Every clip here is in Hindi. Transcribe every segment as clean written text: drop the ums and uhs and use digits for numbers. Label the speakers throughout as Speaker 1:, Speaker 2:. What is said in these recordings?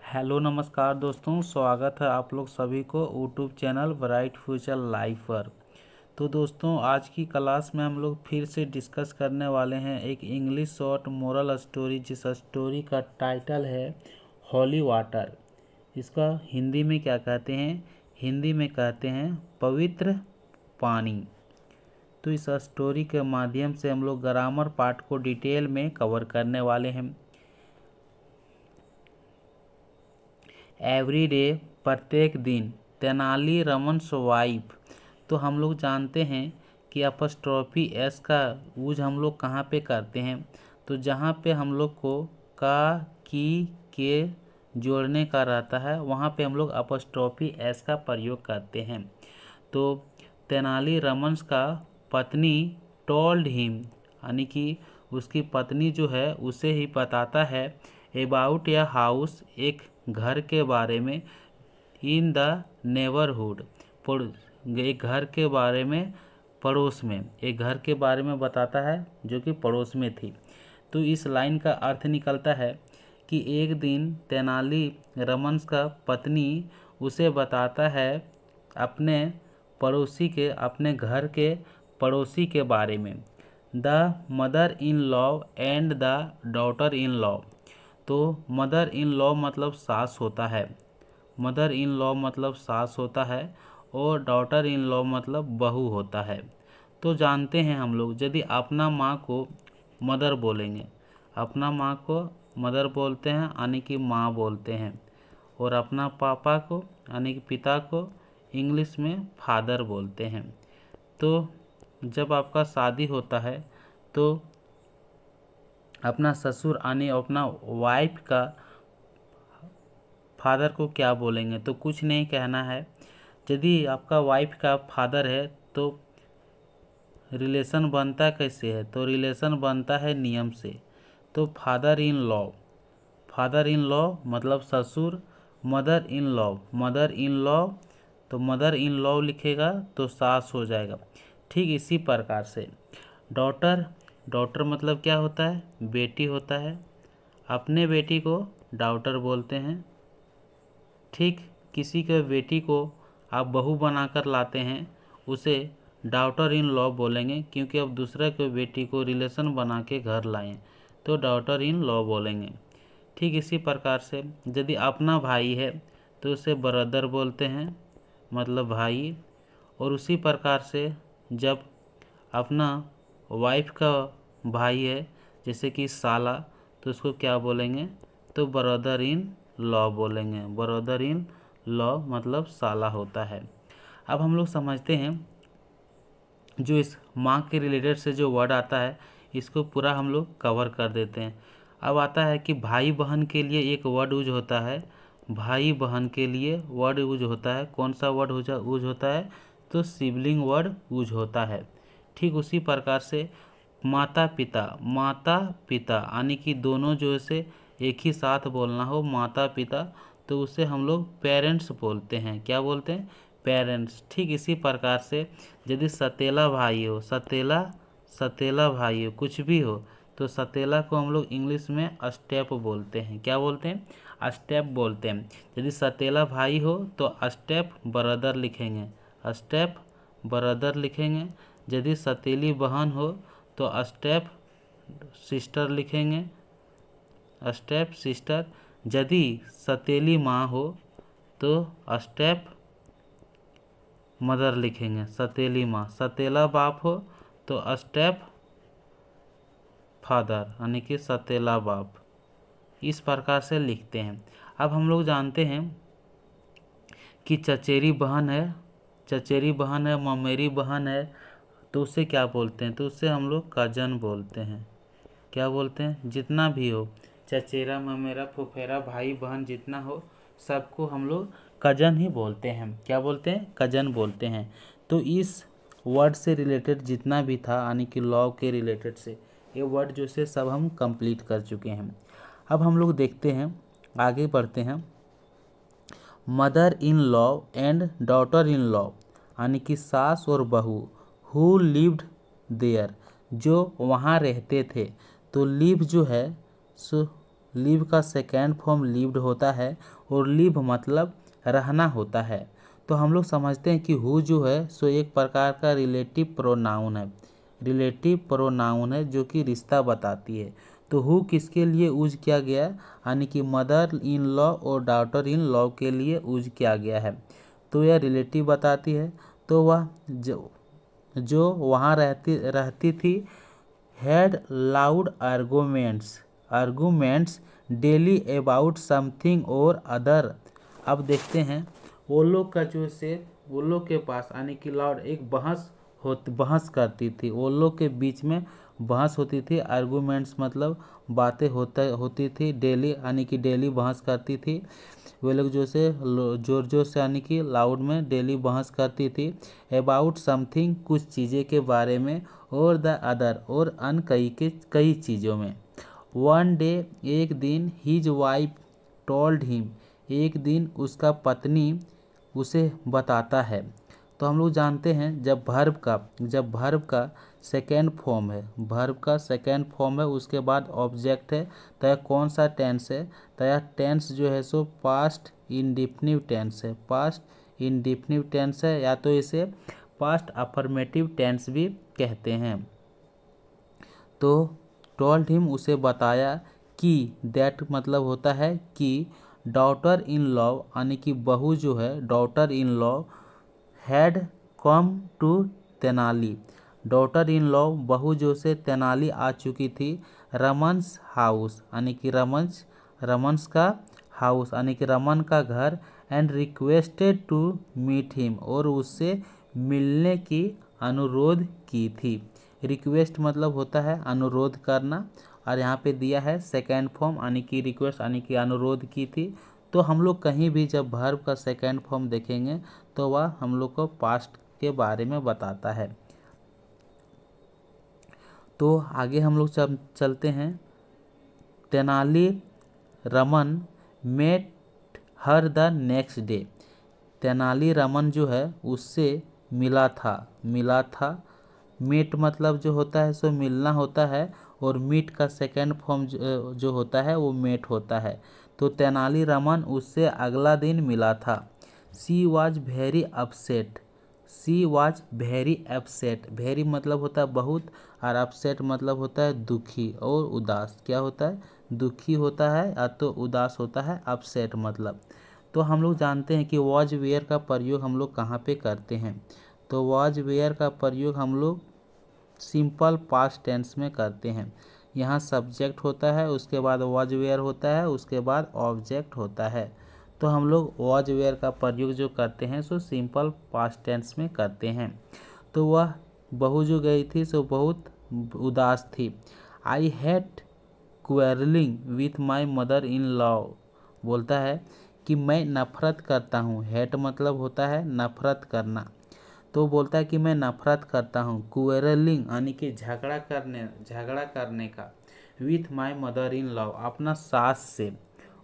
Speaker 1: हेलो नमस्कार दोस्तों, स्वागत है आप लोग सभी को YouTube channel bright future life पर। तो दोस्तों, आज की क्लास में हम लोग फिर से डिस्कस करने वाले हैं एक इंग्लिश शॉर्ट मोरल स्टोरी, जिस स्टोरी का टाइटल है हॉली वाटर। इसका हिंदी में क्या कहते हैं? हिंदी में कहते हैं पवित्र पानी। तो इस स्टोरी के माध्यम से हम लोग ग्रामर पार्ट को डिटेल में कवर करने वाले हैं। एवरी डे, प्रत्येक दिन, तेनाली रमन्स वाइफ। तो हम लोग जानते हैं कि अपस्ट्रॉफी एस का यूज हम लोग कहाँ पे करते हैं? तो जहाँ पे हम लोग को का, की, के जोड़ने का रहता है, वहाँ पे हम लोग अपस्ट्रॉफी एस का प्रयोग करते हैं। तो तेनाली रमन्स का पत्नी टोल्ड हिम, यानी कि उसकी पत्नी जो है उसे ही बताता है अबाउट या हाउस, एक घर के बारे में, इन द नेबरहुड, एक घर के बारे में, पड़ोस में, एक घर के बारे में बताता है जो कि पड़ोस में थी। तो इस लाइन का अर्थ निकलता है कि एक दिन तेनाली रमन का पत्नी उसे बताता है अपने पड़ोसी के, अपने घर के पड़ोसी के बारे में, the mother in law and the daughter in law. तो मदर इन लॉ मतलब सास होता है, मदर इन लॉ मतलब सास होता है, और डॉटर इन लॉ मतलब बहू होता है। तो जानते हैं हम लोग, यदि अपना माँ को मदर बोलेंगे, अपना माँ को मदर बोलते हैं यानी कि माँ बोलते हैं, और अपना पापा को यानी कि पिता को इंग्लिश में फादर बोलते हैं। तो जब आपका शादी होता है तो अपना ससुर यानी अपना वाइफ का फादर को क्या बोलेंगे? तो कुछ नहीं कहना है। यदि आपका वाइफ का फादर है तो रिलेशन बनता कैसे है? तो रिलेशन बनता है नियम से। तो father in law, father in law मतलब ससुर, mother in law, mother in law, तो मदर इन लॉ लिखेगा तो सास हो जाएगा। ठीक इसी प्रकार से डॉटर, डॉटर मतलब क्या होता है? बेटी होता है। अपने बेटी को डॉटर बोलते हैं। ठीक किसी के बेटी को आप बहू बनाकर लाते हैं, उसे डॉटर इन लॉ बोलेंगे, क्योंकि अब दूसरे के बेटी को रिलेशन बना के घर लाएं तो डॉटर इन लॉ बोलेंगे। ठीक इसी प्रकार से यदि अपना भाई है तो उसे ब्रदर बोलते हैं, मतलब भाई। और उसी प्रकार से जब अपना वाइफ का भाई है, जैसे कि साला, तो उसको क्या बोलेंगे? तो ब्रदर इन लॉ बोलेंगे। ब्रदर इन लॉ मतलब साला होता है। अब हम लोग समझते हैं जो इस माँ के रिलेटेड से जो वर्ड आता है, इसको पूरा हम लोग कवर कर देते हैं। अब आता है कि भाई बहन के लिए एक वर्ड यूज होता है, भाई बहन के लिए वर्ड यूज होता है। कौन सा वर्ड यूज होता है? तो सिबलिंग वर्ड यूज होता है। ठीक उसी प्रकार से माता पिता, माता पिता यानी कि दोनों जो से एक ही साथ बोलना हो, माता पिता, तो उसे हम लोग पेरेंट्स बोलते हैं। क्या बोलते हैं? पेरेंट्स। ठीक इसी प्रकार से यदि सतेला भाई हो, सतेला, सतेला भाई हो, कुछ भी हो, तो सतेला को हम लोग इंग्लिश में स्टेप बोलते हैं। क्या बोलते हैं? स्टेप बोलते हैं। यदि सतेला भाई हो तो स्टेप ब्रदर लिखेंगे, स्टेप ब्रदर लिखेंगे। यदि सतीली बहन हो तो स्टेप सिस्टर लिखेंगे, स्टेप सिस्टर। यदि सतीली माँ हो तो स्टेप मदर लिखेंगे, सतीली माँ। सतेला बाप हो तो स्टेप फादर यानी कि सतेला बाप। इस प्रकार से लिखते हैं। अब हम लोग जानते हैं कि चचेरी बहन है, चचेरी बहन है, ममेरी बहन है, तो उसे क्या बोलते हैं? तो उससे हम लोग कजन बोलते हैं। क्या बोलते हैं? जितना भी हो, चचेरा, ममेरा, फुफेरा, भाई बहन जितना हो, सबको हम लोग कजन ही बोलते हैं। क्या बोलते हैं? कजन बोलते हैं। तो इस वर्ड से रिलेटेड जितना भी था, यानी कि लॉ के रिलेटेड से, ये वर्ड जो से सब हम कंप्लीट कर चुके हैं। अब हम लोग देखते हैं, आगे बढ़ते हैं। Mother in law and daughter in law यानी कि सास और बहू, हु लिव्ड देयर, जो वहाँ रहते थे। तो लिव जो है सो लिव का सेकेंड फॉर्म लिव्ड होता है और लिव मतलब रहना होता है। तो हम लोग समझते हैं कि हु जो है सो एक प्रकार का रिलेटिव प्रोनाउन है, रिलेटिव प्रोनाउन है जो कि रिश्ता बताती है। तो हु किसके लिए यूज किया गया, यानी कि मदर इन लॉ और डॉटर इन लॉ के लिए यूज किया गया है। तो यह रिलेटिव बताती है। तो वह जो वहाँ रहती थी had loud arguments daily about something और अदर। अब देखते हैं वो लोग का जो से वो लोग के पास यानी कि लाउड एक बहस करती थी, वो लोग के बीच में बहस होती थी। आर्गूमेंट्स मतलब बातें होती थी। डेली यानी कि डेली बहस करती थी। वे लोग जो से जोर जोर से यानी कि लाउड में डेली बहस करती थी अबाउट समथिंग कुछ चीज़ें के बारे में और द अदर और अन कई चीज़ों में। वन डे एक दिन हिज वाइफ टोल्ड हिम, एक दिन उसका पत्नी उसे बताता है। तो हम लोग जानते हैं जब वर्ब का सेकेंड फॉर्म है, वर्ब का सेकेंड फॉर्म है उसके बाद ऑब्जेक्ट है, तो यह कौन सा टेंस है, तो यह टेंस जो है सो पास्ट इंडेफिनिट टेंस है, पास्ट इंडेफिनिट टेंस है, या तो इसे पास्ट अफर्मेटिव टेंस भी कहते हैं। तो टोल्ड हिम उसे बताया कि दैट मतलब होता है कि डॉटर इन लॉ यानी कि बहू जो है daughter in law had come to Tenali, daughter in law बहू जो से तेनाली आ चुकी थी रमन्स हाउस यानी कि रमन्स का हाउस यानी कि रमन का घर and requested to meet him और उससे मिलने की अनुरोध की थी। रिक्वेस्ट मतलब होता है अनुरोध करना और यहाँ पे दिया है सेकेंड फॉर्म यानी कि रिक्वेस्ट यानी कि अनुरोध की थी। तो हम लोग कहीं भी जब वर्ब का सेकेंड फॉर्म देखेंगे तो वह हम लोग को पास्ट के बारे में बताता है। तो आगे हम लोग चलते हैं। Tenali Raman met her the next day, Tenali Raman जो है उससे मिला था। मीट मतलब जो होता है सो मिलना होता है और मीट का सेकेंड फॉर्म जो होता है वो मेट होता है। तो तेनाली रमन उससे अगला दिन मिला था। सी वॉज वेरी अपसेट, वेरी मतलब होता है बहुत और अपसेट मतलब होता है दुखी और उदास। क्या होता है, दुखी होता है या तो उदास होता है अपसेट मतलब। तो हम लोग जानते हैं कि वॉज वेयर का प्रयोग हम लोग कहाँ पे करते हैं, तो वॉज वेयर का प्रयोग हम लोग सिंपल पास्ट टेंस में करते हैं। यहाँ सब्जेक्ट होता है, उसके बाद वॉज वेयर होता है, उसके बाद ऑब्जेक्ट होता है। तो हम लोग वॉज वेयर का प्रयोग जो करते हैं सो सिंपल पास्ट टेंस में करते हैं। तो वह बहू जो गई थी सो बहुत उदास थी। I had quarrelling with my mother in law, बोलता है कि मैं नफरत करता हूँ। हेट मतलब होता है नफरत करना, तो बोलता है कि मैं नफरत करता हूँ क्वेरलिंग यानी कि झगड़ा करने का with my mother in law अपना सास से।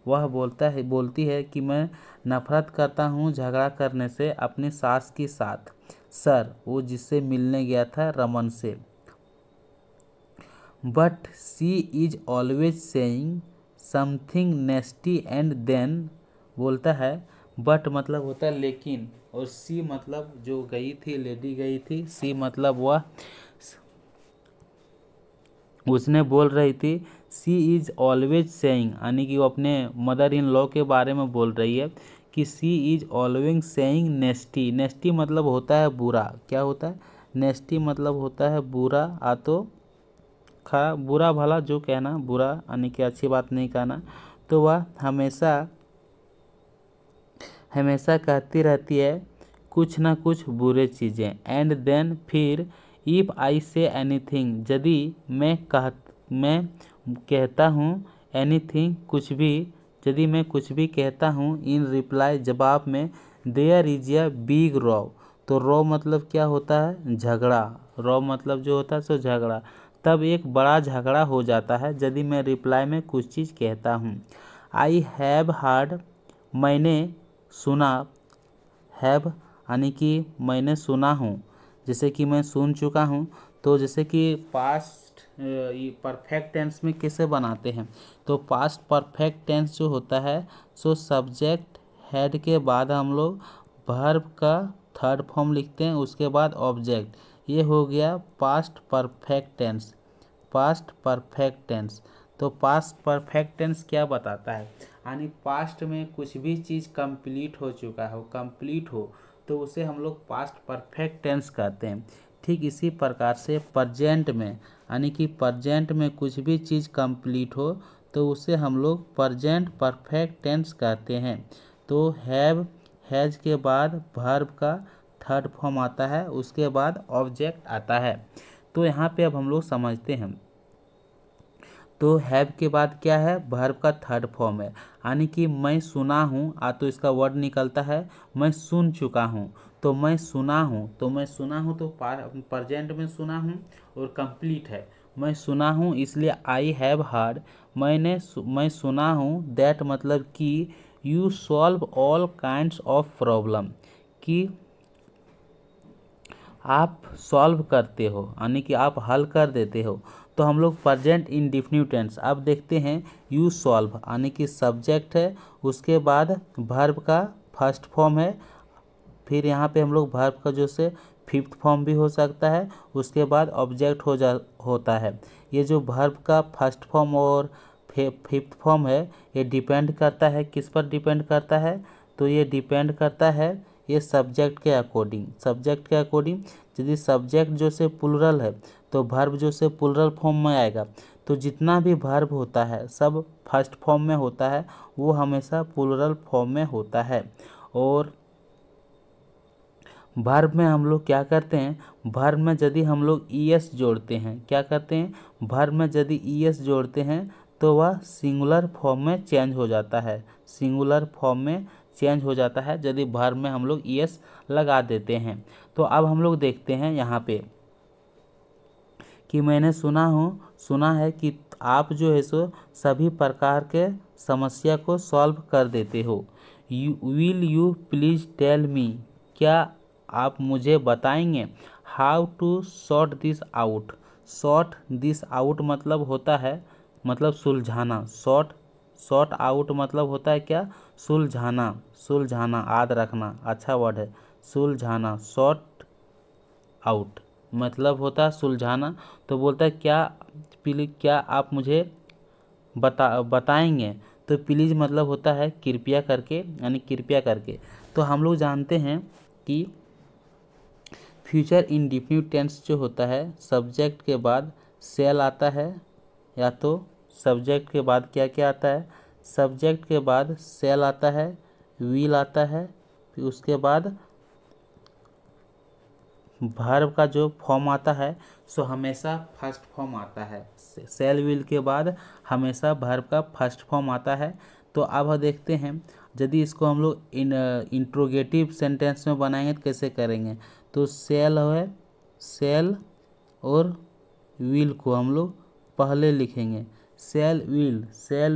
Speaker 1: वह बोलती है कि मैं नफरत करता हूँ झगड़ा करने से अपनी सास के साथ। सर वो जिससे मिलने गया था रमन से। But she is always saying something nasty and then, बोलता है बट मतलब होता है लेकिन, और सी मतलब जो गई थी लेडी गई थी, सी मतलब वह उसने बोल रही थी। सी इज ऑलवेज सेइंग यानी कि वो अपने मदर इन लॉ के बारे में बोल रही है कि सी इज ऑलवेज सेइंग नेस्टी, नेस्टी मतलब होता है बुरा। क्या होता है, नेस्टी मतलब होता है बुरा, आ तो बुरा भला जो कहना, बुरा यानी कि अच्छी बात नहीं कहना। तो वह हमेशा कहती रहती है कुछ ना कुछ बुरे चीज़ें। एंड देन फिर इफ़ आई से एनीथिंग, यदि मैं कहता हूँ एनीथिंग कुछ भी, यदि मैं कुछ भी कहता हूँ इन रिप्लाई जवाब में, there is a big row, तो रॉ मतलब क्या होता है झगड़ा, रॉ मतलब जो होता है सो झगड़ा, तब एक बड़ा झगड़ा हो जाता है यदि मैं रिप्लाई में कुछ चीज़ कहता हूँ। आई हैव हर्ड, मैंने सुना, हैव यानी कि मैंने सुना हूँ, जैसे कि मैं सुन चुका हूँ। तो जैसे कि पास्ट ये परफेक्ट टेंस में कैसे बनाते हैं। तो पास्ट परफेक्ट टेंस जो होता है सो सब्जेक्ट हैड के बाद हम लोग वर्ब का थर्ड फॉर्म लिखते हैं, उसके बाद ऑब्जेक्ट। ये हो गया past perfect tense. Past perfect tense. तो पास्ट परफेक्ट टेंस क्या बताता है, यानी पास्ट में कुछ भी चीज़ कंप्लीट हो चुका हो, कंप्लीट हो, तो उसे हम लोग पास्ट परफेक्ट टेंस कहते हैं। ठीक इसी प्रकार से प्रेजेंट में, यानी कि प्रेजेंट में कुछ भी चीज़ कंप्लीट हो तो उसे हम लोग प्रेजेंट परफेक्ट टेंस कहते हैं। तो हैव, हैज के बाद वर्ब का थर्ड फॉर्म आता है, उसके बाद ऑब्जेक्ट आता है। तो यहाँ पे अब हम लोग समझते हैं। तो हैव के बाद क्या है, वर्ब का थर्ड फॉर्म है, यानी कि मैं सुना हूँ तो इसका वर्ड निकलता है मैं सुन चुका हूँ। तो मैं सुना हूँ, तो मैं सुना हूँ तो प्रेजेंट में सुना हूँ और कंप्लीट है। मैं सुना हूँ इसलिए आई हैव हर्ड। मैं सुना हूँ दैट मतलब कि you solve all kinds of problem, कि आप सॉल्व करते हो, यानी कि आप हल कर देते हो। तो हम लोग प्रेजेंट इंडेफिनिट टेंस अब देखते हैं। यू सॉल्व यानी कि सब्जेक्ट है, उसके बाद वर्ब का फर्स्ट फॉर्म है, फिर यहाँ पे हम लोग वर्ब का जो से फिफ्थ फॉर्म भी हो सकता है, उसके बाद ऑब्जेक्ट होता है। ये जो वर्ब का फर्स्ट फॉर्म और फिफ्थ फॉर्म है ये डिपेंड करता है, किस पर डिपेंड करता है, तो ये डिपेंड करता है ये सब्जेक्ट के अकॉर्डिंग। सब्जेक्ट के अकॉर्डिंग यदि सब्जेक्ट जो से प्लुरल है तो वर्ब जो से प्लुरल फॉर्म में आएगा। तो जितना भी वर्ब होता है सब फर्स्ट फॉर्म में होता है, वो हमेशा प्लुरल फॉर्म में होता है। और वर्ब में हम लोग क्या करते हैं, वर्ब में यदि हम लोग ईएस जोड़ते हैं, क्या करते हैं, वर्ब में यदि ईएस जोड़ते हैं तो वह सिंगुलर फॉर्म में चेंज हो जाता है। सिंगुलर फॉर्म में चेंज हो जाता है यदि वर्ब में हम लोग ईएस लगा देते हैं। तो अब हम लोग देखते हैं यहाँ पे कि मैंने सुना है कि आप जो है सो सभी प्रकार के समस्या को सॉल्व कर देते हो। Will you please tell me, क्या आप मुझे बताएंगे, how to sort this out. Sort this out मतलब होता है, मतलब सुलझाना। सॉर्ट आउट मतलब होता है क्या, सुलझाना। सुलझाना याद रखना, अच्छा वर्ड है सुलझाना। सॉर्ट आउट मतलब होता है सुलझाना। तो बोलता है क्या आप मुझे बताएंगे। तो प्लीज़ मतलब होता है कृपया करके, यानी कृपया करके। तो हम लोग जानते हैं कि फ्यूचर इंडेफिनिट टेंस जो होता है सब्जेक्ट के बाद सेल आता है, या तो सब्जेक्ट के बाद क्या क्या आता है, सब्जेक्ट के बाद सेल आता है, विल आता है, फिर उसके बाद वर्ब का जो फॉर्म आता है सो हमेशा फर्स्ट फॉर्म आता है। सेल विल के बाद हमेशा वर्ब का फर्स्ट फॉर्म आता है। तो अब हम देखते हैं यदि इसको हम लोग इंट्रोगेटिव सेंटेंस में बनाएंगे तो कैसे करेंगे। तो सेल है, सेल और विल को हम लोग पहले लिखेंगे, सेल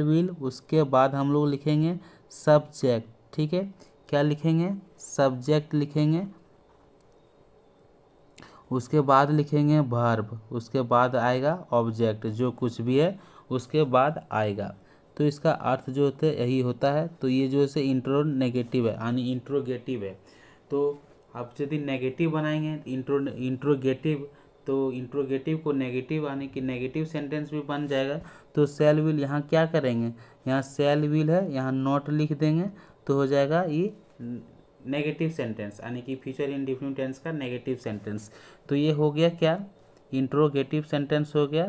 Speaker 1: विल, उसके बाद हम लोग लिखेंगे सब्जेक्ट। ठीक है, क्या लिखेंगे, सब्जेक्ट लिखेंगे, उसके बाद लिखेंगे वर्ब, उसके बाद आएगा ऑब्जेक्ट, जो कुछ भी है उसके बाद आएगा। तो इसका अर्थ जो होता है यही होता है। तो ये जो है इंट्रो नेगेटिव है, यानी इंट्रोगेटिव है। तो आप यदि नेगेटिव बनाएंगे इंट्रोगेटिव, तो इंट्रोगेटिव को नेगेटिव, यानी कि नेगेटिव सेंटेंस भी बन जाएगा। तो सेल विल यहाँ क्या करेंगे, यहाँ सेल विल है, यहाँ नॉट लिख देंगे तो हो जाएगा ये नेगेटिव सेंटेंस, यानी कि फ्यूचर इंडेफिनिट टेंस का नेगेटिव सेंटेंस। तो ये हो गया क्या, इंट्रोगेटिव सेंटेंस हो गया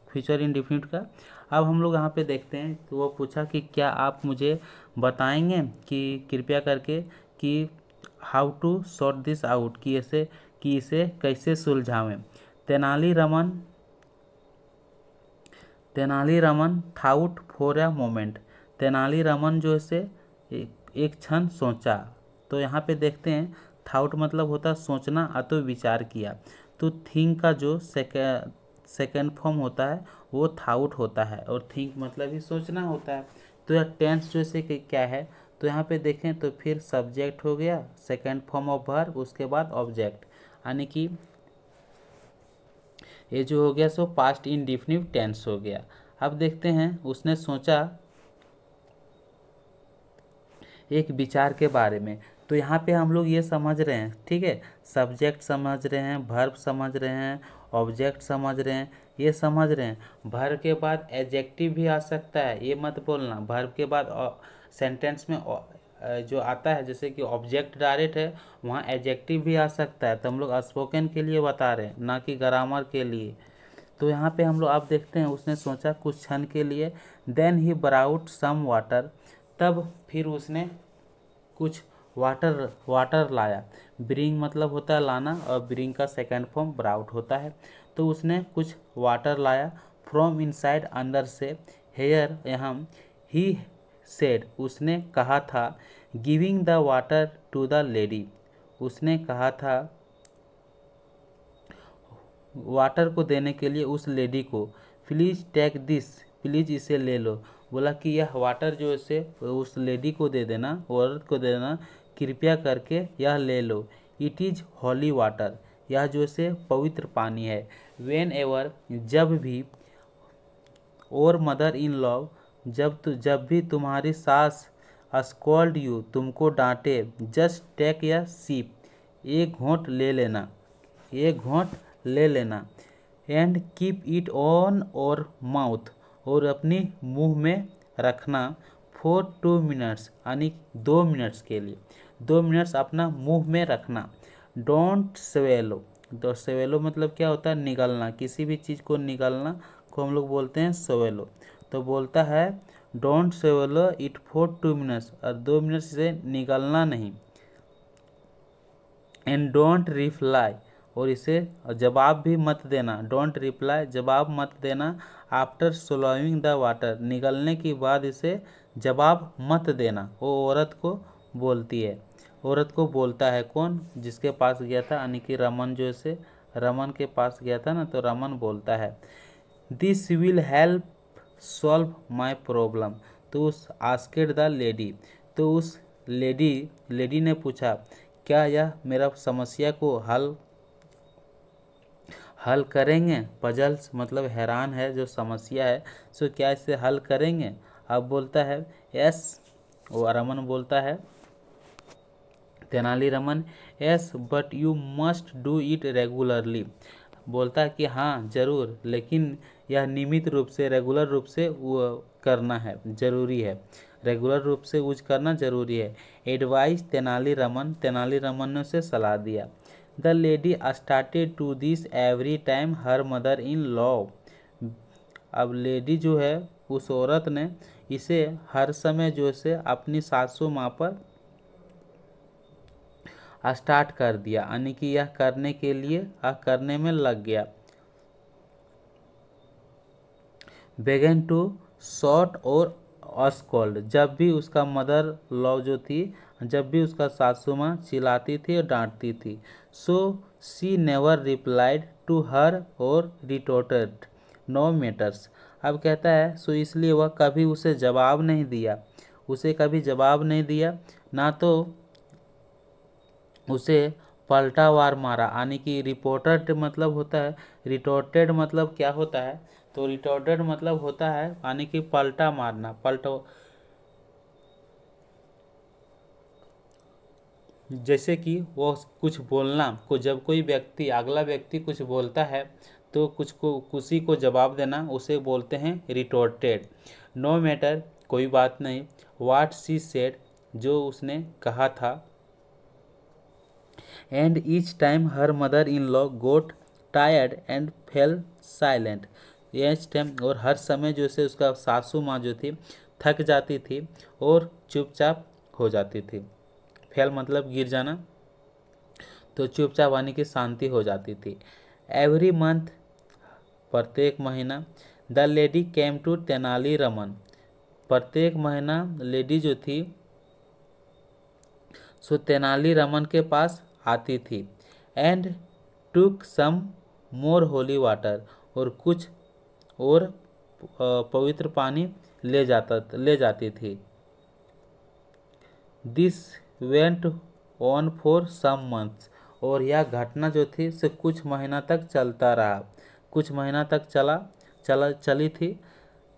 Speaker 1: फ्यूचर इंडेफिनिट का। अब हम लोग यहाँ पे देखते हैं तो वो पूछा कि क्या आप मुझे बताएंगे कि कृपया करके कि how to sort this out, कि इसे कैसे सुलझावें। Tenaliraman thought for a moment. Tenaliraman जो है एक क्षण सोचा। तो यहाँ पे देखते हैं थाउट मतलब होता है सोचना अथवा विचार किया। तो थिंक का जो सेकेंड फॉर्म होता है वो थाउट होता है, और थिंक मतलब ही सोचना होता है। तो यह टेंस जो से क्या है, तो यहाँ पे देखें तो फिर सब्जेक्ट हो गया, सेकेंड फॉर्म ऑफ वर्ब, उसके बाद ऑब्जेक्ट, यानी कि ये जो हो गया सो पास्ट इंडेफिनिट टेंस हो गया। अब देखते हैं उसने सोचा एक विचार के बारे में। तो यहाँ पे हम लोग ये समझ रहे हैं, ठीक है, सब्जेक्ट समझ रहे हैं, वर्ब समझ रहे हैं, ऑब्जेक्ट समझ रहे हैं, ये समझ रहे हैं। वर्ब के बाद एडजेक्टिव भी आ सकता है, ये मत बोलना। वर्ब के बाद सेंटेंस में जो आता है जैसे कि ऑब्जेक्ट डायरेक्ट है, वहाँ एडजेक्टिव भी आ सकता है। तो हम लोग स्पोकन के लिए बता रहे हैं, ना कि ग्रामर के लिए। तो यहाँ पे हम लोग आप देखते हैं उसने सोचा कुछ क्षण के लिए। Then he brought some water, तब फिर उसने कुछ वाटर लाया। ब्रिंग मतलब होता है लाना, और ब्रिंग का सेकंड फॉर्म ब्राउट होता है। तो उसने कुछ वाटर लाया फ्रॉम इनसाइड, अंदर से। हेयर यहाँ ही सेड, उसने कहा था। Giving the water to the lady, उसने कहा था वाटर को देने के लिए उस लेडी को। प्लीज़ टेक दिस, प्लीज़ इसे ले लो। बोला कि यह वाटर जो इसे उस लेडी को दे देना, औरत को दे देना, कृपया करके यह ले लो। इट इज़ हॉली वाटर, यह जो से पवित्र पानी है। वेन एवर, जब भी, और मदर इन लॉ, जब भी तुम्हारी सास स्कॉल्ड यू, तुमको डांटे, जस्ट टेक या सीप, एक घोंट ले लेना, एक घोंट ले लेना। एंड कीप इट ऑन और माउथ, और अपनी मुंह में रखना। फॉर 2 मिनट्स, यानी 2 मिनट्स के लिए, 2 मिनट्स अपना मुंह में रखना। डोंट स्वेलो, तो स्वेलो मतलब क्या होता है, निगलना। किसी भी चीज़ को निगलना को हम लोग बोलते हैं स्वेलो। तो बोलता है don't swallow it for 2 minutes, और 2 मिनट से निगलना नहीं। एंड डोंट रिप्लाई, और इसे जवाब भी मत देना। डोंट रिप्लाई, जवाब मत देना। आफ्टर swallowing द वाटर, निगलने के बाद इसे जवाब मत देना। वो औरत को बोलती है, औरत को बोलता है। कौन? जिसके पास गया था, यानी कि रमन, जो इसे रमन के पास गया था ना, तो रमन बोलता है this will help solve my problem. तो उस आस्केड द लेडी, तो उस लेडी ने पूछा क्या यह मेरा समस्या को हल करेंगे। पजल्स मतलब हैरान है, जो समस्या है सो क्या इसे हल करेंगे। अब बोलता है यस, वो रमन बोलता है, Tenali Raman, yes but you must do it regularly. बोलता है कि हाँ जरूर, लेकिन यह नियमित रूप से, रेगुलर रूप से वो करना है, जरूरी है। रेगुलर रूप से यूज करना जरूरी है। एडवाइस तेनाली रमन ने उसे सलाह दिया। The lady started to this every time her mother in law. अब लेडी जो है, उस औरत ने इसे हर समय जो से अपनी सासू माँ पर स्टार्ट कर दिया, यानी कि यह करने के लिए करने में लग गया। बेगन टू शॉर्ट और अस्कोल्ड, जब भी उसका मदर लॉ जो थी, जब भी उसका सासू माँ चिल्लाती थी और डांटती थी। सो सी नेवर रिप्लाइड टू हर और रिटोर्टेड नो मैटर्स। अब कहता है सो इसलिए वह कभी उसे जवाब नहीं दिया, उसे कभी जवाब नहीं दिया, ना तो उसे पलटा वार मारा। यानी कि रिपोर्टेड मतलब होता है, रिटोर्टेड मतलब क्या होता है, तो रिटोर्टेड मतलब होता है यानी कि पलटा मारना, पलटो। जैसे कि वो कुछ बोलना को, जब कोई व्यक्ति, अगला व्यक्ति कुछ बोलता है तो कुछ को, उसी को जवाब देना, उसे बोलते हैं रिटोर्टेड। नो मैटर, कोई बात नहीं। व्हाट शी सेड, जो उसने कहा था। And each time her mother in law got tired and fell silent. Each time, और हर समय जो से उसका सासू माँ जो थी थक जाती थी और चुपचाप हो जाती थी। फेल मतलब गिर जाना, तो चुपचाप आने की शांति हो जाती थी। एवरी मंथ, प्रत्येक महीना। The lady came to Tenali Raman, प्रत्येक महीना लेडी जो थी सो तेनाली रमन के पास आती थी। And took some more holy water, और कुछ और पवित्र पानी ले जाती थी। This went on for some months, और यह घटना जो थी से कुछ महीना तक चलता रहा। कुछ महीना तक चली थी।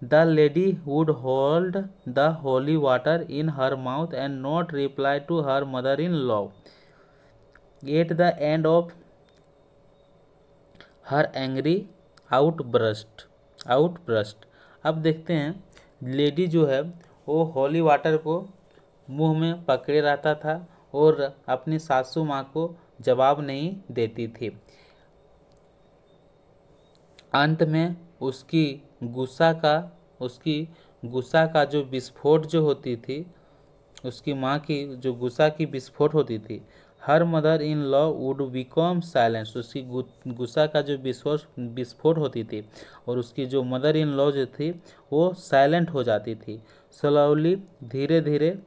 Speaker 1: The lady would hold the holy water in her mouth and not reply to her mother in law. At the end of her angry outburst. अब देखते हैं लेडी जो है वो होली वाटर को मुंह में पकड़े रहता था और अपनी सासू माँ को जवाब नहीं देती थी। अंत में उसकी गुस्सा का जो विस्फोट जो होती थी, उसकी माँ की जो गुस्सा की विस्फोट होती थी। हर mother in law would become silence. उसकी गुस्सा का जो विस्फोट होती थी और उसकी जो मदर इन लॉ जो थी वो साइलेंट हो जाती थी। स्लोली, धीरे धीरे,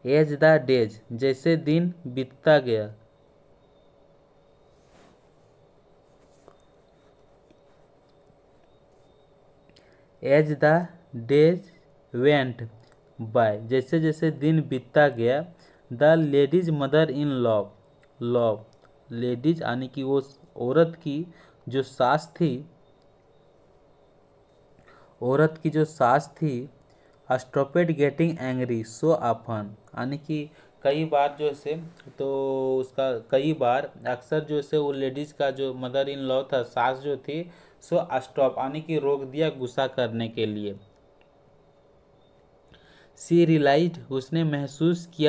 Speaker 1: एज द डेज, जैसे दिन बीतता गया, as the days went by, जैसे जैसे दिन बीतता गया। The lady's mother in law, lady's यानी कि वो औरत की जो सास थी, stopped getting angry so often, यानी कि कई बार जो से तो उसका कई बार अक्सर जो से वो लेडीज का जो मदर इन लॉ था, सास जो थी, सो स्टॉप यानी कि रोक दिया गुस्सा करने के लिए। सी रियलाइज्ड, उसने महसूस की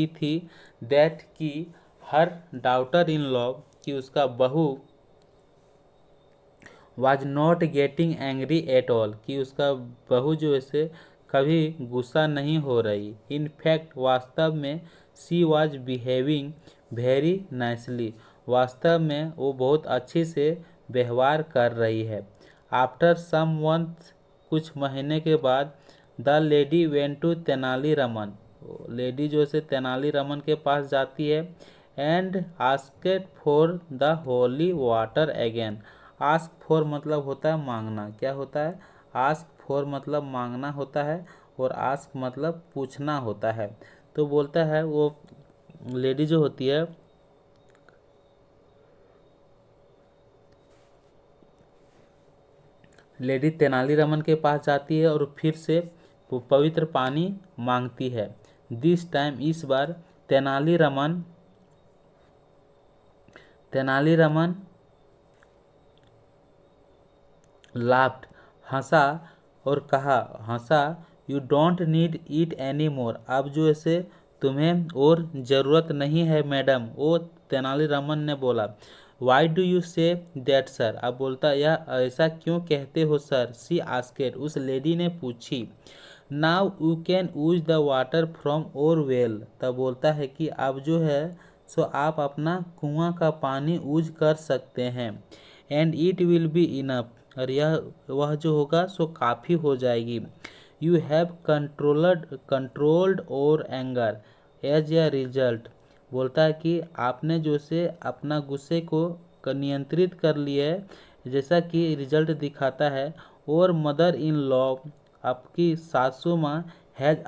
Speaker 1: थी दैट कि हर डॉटर इन लॉ, कि उसका बहू, was not getting angry at all, कि उसका बहू जो है कभी गुस्सा नहीं हो रही। इन फैक्ट, वास्तव में, she was behaving very nicely, वास्तव में वो बहुत अच्छे से व्यवहार कर रही है। आफ्टर सम मंथ, कुछ महीने के बाद, the lady went to Tenali Raman, lady जो है तेनाली रमन के पास जाती है। And asked for the holy water again. Ask for मतलब होता है मांगना। क्या होता है? आस्क फॉर मतलब मांगना होता है और आस्क मतलब पूछना होता है। तो बोलता है वो लेडी जो होती है, लेडी तेनालीरामन के पास जाती है और फिर से वो पवित्र पानी मांगती है। दिस टाइम, इस बार, तेनालीरामन लाफ्ड, हंसा, you don't need it any more, अब जो ऐसे तुम्हें और ज़रूरत नहीं है मैडम, वो तेनालीरामन ने बोला। Why do you say that sir, अब बोलता यह ऐसा क्यों कहते हो सर। सी आस्केड, उस लेडी ने पूछी। Now you can use the water from और वेल, तब बोलता है कि अब जो है सो आप अपना कुआं का पानी यूज कर सकते हैं। And it will be enough, और वह जो होगा सो काफ़ी हो जाएगी। यू हैव कंट्रोल्ड और एंगर एज ए रिजल्ट, बोलता है कि आपने जो से अपना गुस्से को नियंत्रित कर लिया है, जैसा कि रिजल्ट दिखाता है। और मदर इन लॉ, आपकी सासू माँ, हैज़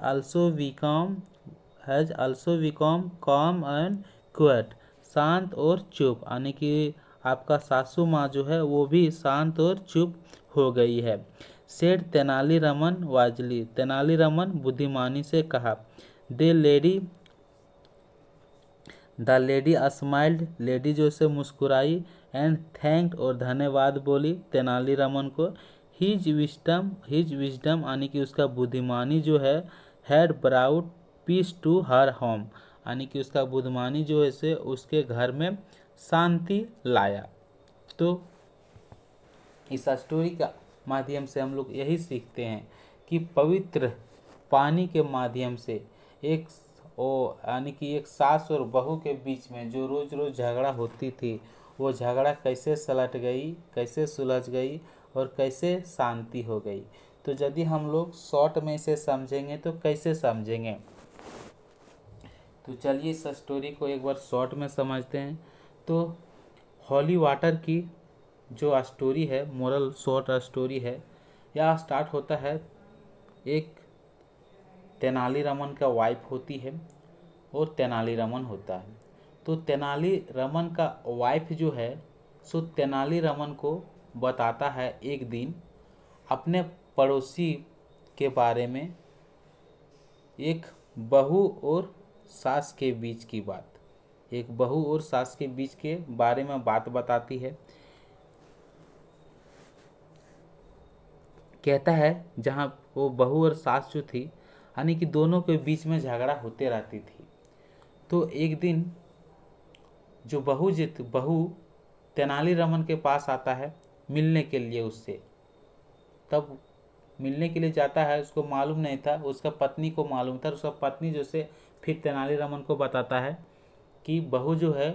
Speaker 1: आल्सो बिकम काम एंड क्वेट, शांत और चुप, यानी कि आपका सासू माँ जो है वो भी शांत और चुप हो गई है। सेठ तेनालीरामन वाजली, तेनालीरामन बुद्धिमानी से कहा। द लेडी स्माइल्ड, लेडी जो से मुस्कुराई। एंड थैंक्ड, और धन्यवाद बोली तेनालीरामन को। हिज विजडम यानी कि उसका बुद्धिमानी जो है, had brought peace to her home, यानी कि उसका बुद्धिमानी जो है से उसके घर में शांति लाया। तो इस स्टोरी का माध्यम से हम लोग यही सीखते हैं कि पवित्र पानी के माध्यम से यानी कि एक सास और बहू के बीच में जो रोज रोज झगड़ा होती थी, वो झगड़ा कैसे सलट गई, कैसे सुलझ गई और कैसे शांति हो गई। तो यदि हम लोग शॉर्ट में इसे समझेंगे तो कैसे समझेंगे, तो चलिए इस स्टोरी को एक बार शॉर्ट में समझते हैं। तो हॉली वाटर की जो स्टोरी है, मोरल शॉर्ट स्टोरी है, यह स्टार्ट होता है, एक तेनालीरामन का वाइफ होती है और तेनालीरामन होता है। तो तेनालीरामन का वाइफ जो है सो तेनालीरामन को बताता है एक दिन अपने पड़ोसी के बारे में, एक बहू और सास के बीच की बात, एक बहू और सास के बीच के बारे में बात बताती है। कहता है जहाँ वो बहू और सास जो थी यानी कि दोनों के बीच में झगड़ा होते रहती थी। तो एक दिन जो बहू तेनालीरामन के पास आता है मिलने के लिए उससे। तब मिलने के लिए जाता है, उसको मालूम नहीं था, उसका पत्नी को मालूम था। उसका पत्नी जो से फिर तेनालीरामन को बताता है कि बहू जो है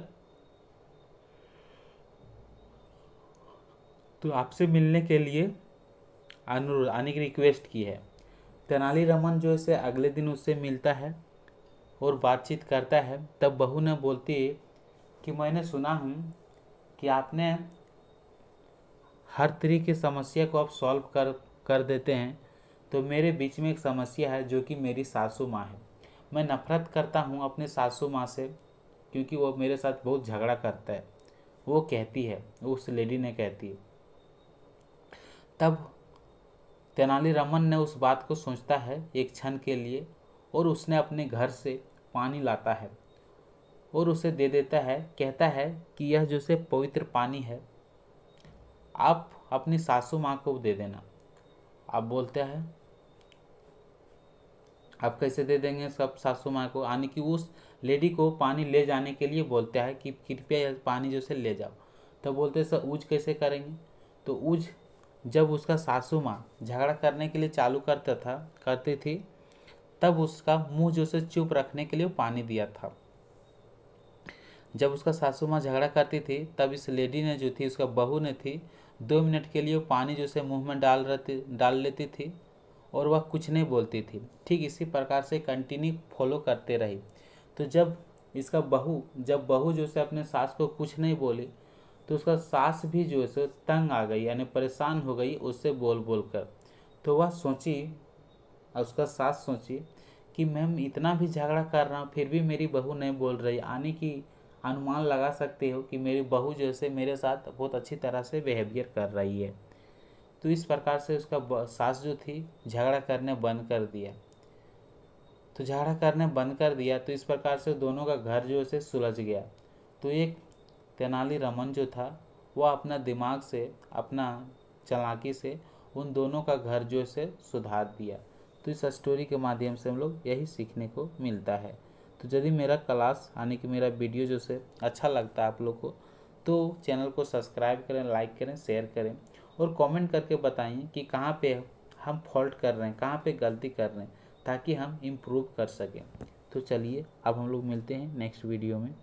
Speaker 1: तो आपसे मिलने के लिए अनुरोध आने की रिक्वेस्ट की है। तेनालीरामन जो है अगले दिन उससे मिलता है और बातचीत करता है। तब बहू ने बोलती है कि मैंने सुना हूँ कि आपने हर तरह की समस्या को आप सॉल्व कर देते हैं, तो मेरे बीच में एक समस्या है जो कि मेरी सासू माँ है। मैं नफरत करता हूँ अपने सासू माँ से क्योंकि वो मेरे साथ बहुत झगड़ा करता है। वो कहती है, उस लेडी ने कहती है। तब तेनालीरामन ने उस बात को सोचता है एक क्षण के लिए और उसने अपने घर से पानी लाता है और उसे दे देता है। कहता है कि यह जो से पवित्र पानी है आप अपनी सासू माँ को दे देना। आप बोलते हैं आप कैसे दे देंगे सब सासू माँ को, यानी कि उस लेडी को पानी ले जाने के लिए बोलता है कि कृपया यह पानी जो से ले जाओ। तब बोलते हैं सर ऊज कैसे करेंगे। तो ऊज जब उसका सासू माँ झगड़ा करने के लिए चालू करती थी तब उसका मुंह जो से चुप रखने के लिए पानी दिया था। जब उसका सासू माँ झगड़ा करती थी तब इस लेडी ने जो थी, उसका बहू ने थी, 2 मिनट के लिए पानी जो से मुँह में डाल लेती थी और वह कुछ नहीं बोलती थी। ठीक इसी प्रकार से कंटिन्यू फॉलो करते रही। तो जब बहू जो से अपने सास को कुछ नहीं बोली तो उसका सास भी जो है तंग आ गई, यानी परेशान हो गई उससे बोल बोल कर। तो वह सोची, उसका सास सोची कि मैम इतना भी झगड़ा कर रहा हूँ फिर भी मेरी बहू नहीं बोल रही, यानी कि अनुमान लगा सकते हो कि मेरी बहू जो है मेरे साथ बहुत अच्छी तरह से बिहेवियर कर रही है। तो इस प्रकार से उसका सास जो थी झगड़ा करने बंद कर दिया। तो इस प्रकार से दोनों का घर जो है सुलझ गया। तो एक तेनालीरामन जो था वह अपना दिमाग से, अपना चालाकी से उन दोनों का घर जो है सुधार दिया। तो इस स्टोरी के माध्यम से हम लोग यही सीखने को मिलता है। तो यदि मेरा क्लास यानी कि मेरा वीडियो जो से अच्छा लगता है आप लोग को तो चैनल को सब्सक्राइब करें, लाइक करें, शेयर करें और कमेंट करके बताइए कि कहाँ पे हम फॉल्ट कर रहे हैं, कहाँ पे गलती कर रहे हैं, ताकि हम इम्प्रूव कर सकें। तो चलिए अब हम लोग मिलते हैं नेक्स्ट वीडियो में।